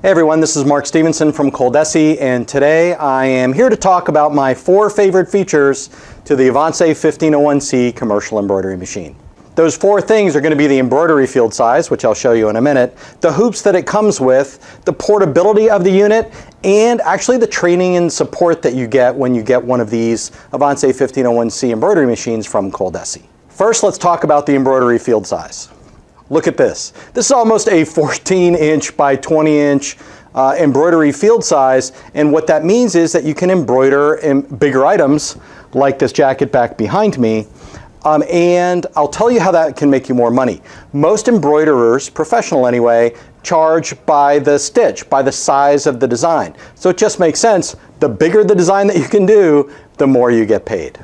Hey everyone, this is Mark Stevenson from ColDesi, and today I am here to talk about my 4 favorite features to the Avance 1501C commercial embroidery machine. Those 4 things are going to be the embroidery field size, which I'll show you in a minute, the hoops that it comes with, the portability of the unit, and actually the training and support that you get when you get one of these Avance 1501C embroidery machines from ColDesi. First, let's talk about the embroidery field size. Look at this. This is almost a 14-inch by 20-inch embroidery field size, and what that means is that you can embroider in bigger items like this jacket back behind me, and I'll tell you how that can make you more money. Most embroiderers, professional anyway, charge by the stitch, by the size of the design. So it just makes sense. The bigger the design that you can do, the more you get paid.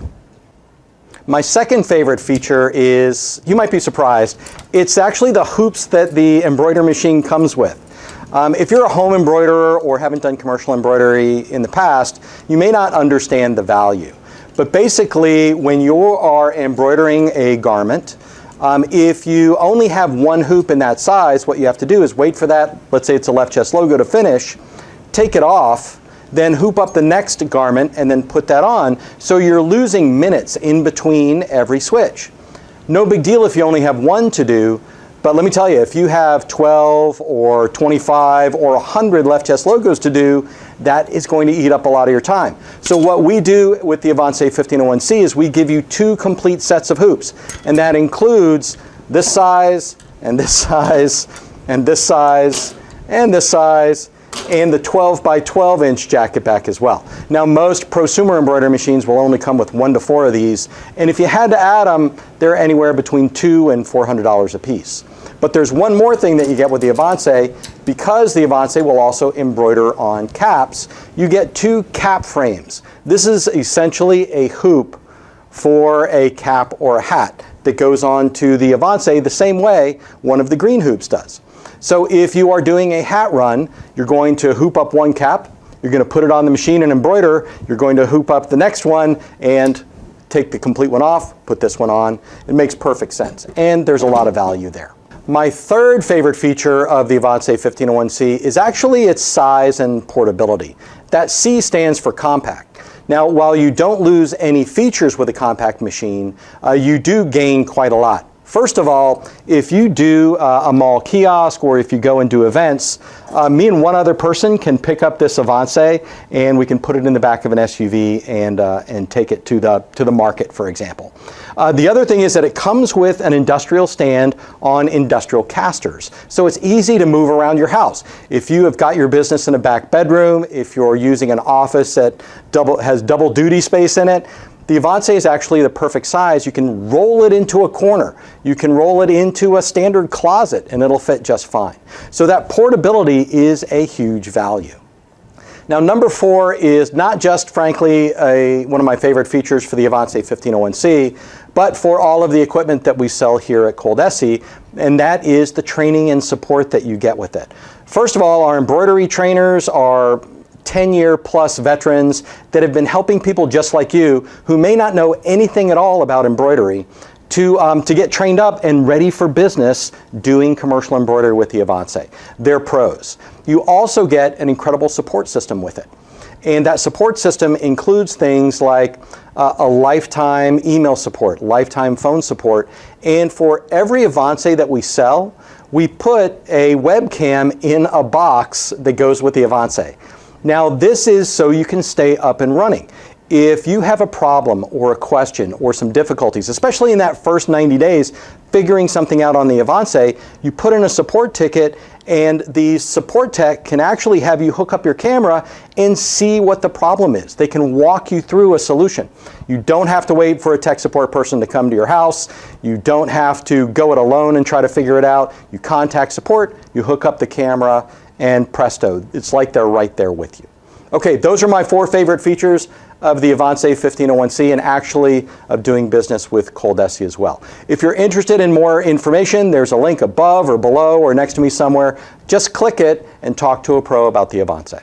My second favorite feature is, you might be surprised, it's actually the hoops that the embroidery machine comes with. If you're a home embroiderer or haven't done commercial embroidery in the past, you may not understand the value. But basically, when you are embroidering a garment, if you only have one hoop in that size, what you have to do is wait for that, let's say it's a left chest logo, to finish, take it off, then hoop up the next garment and then put that on, so you're losing minutes in between every switch. No big deal if you only have one to do, but let me tell you, if you have 12 or 25 or 100 left chest logos to do, that is going to eat up a lot of your time. So what we do with the Avance 1501C is we give you 2 complete sets of hoops, and that includes this size, and this size, and this size, and this size, and the 12 by 12 inch jacket back as well. Now, most prosumer embroidery machines will only come with 1 to 4 of these, and if you had to add them, they're anywhere between $200 and $400 a piece. But there's one more thing that you get with the Avance. Because the Avance will also embroider on caps, you get 2 cap frames. This is essentially a hoop for a cap or a hat that goes on to the Avance the same way one of the green hoops does. So if you are doing a hat run, you're going to hoop up one cap, you're going to put it on the machine and embroider, you're going to hoop up the next one and take the complete one off, put this one on. It makes perfect sense, and there's a lot of value there. My third favorite feature of the Avance 1501C is actually its size and portability. That C stands for compact. Now, while you don't lose any features with a compact machine, you do gain quite a lot. First of all, if you do a mall kiosk or if you go and do events, me and one other person can pick up this Avance and we can put it in the back of an SUV and take it to the market, for example. The other thing is that it comes with an industrial stand on industrial casters. So it's easy to move around your house. If you have got your business in a back bedroom, if you're using an office that has double duty space in it, the Avance is actually the perfect size. You can roll it into a corner. You can roll it into a standard closet and it'll fit just fine. So that portability is a huge value. Now, number 4 is not just, frankly, one of my favorite features for the Avance 1501C, but for all of the equipment that we sell here at ColDesi, and that is the training and support that you get with it. First of all, our embroidery trainers are 10-year plus veterans that have been helping people just like you who may not know anything at all about embroidery to get trained up and ready for business doing commercial embroidery with the Avance. They're pros. You also get an incredible support system with it. And that support system includes things like a lifetime email support, lifetime phone support, and for every Avance that we sell, we put a webcam in a box that goes with the Avance. Now, this is so you can stay up and running. If you have a problem or a question or some difficulties, especially in that first 90 days, figuring something out on the Avance, you put in a support ticket and the support tech can actually have you hook up your camera and see what the problem is. They can walk you through a solution. You don't have to wait for a tech support person to come to your house. You don't have to go it alone and try to figure it out. You contact support, you hook up the camera, and presto, it's like they're right there with you. Okay, those are my 4 favorite features of the Avance 1501C and actually of doing business with ColDesi as well. If you're interested in more information, there's a link above or below or next to me somewhere. Just click it and talk to a pro about the Avance.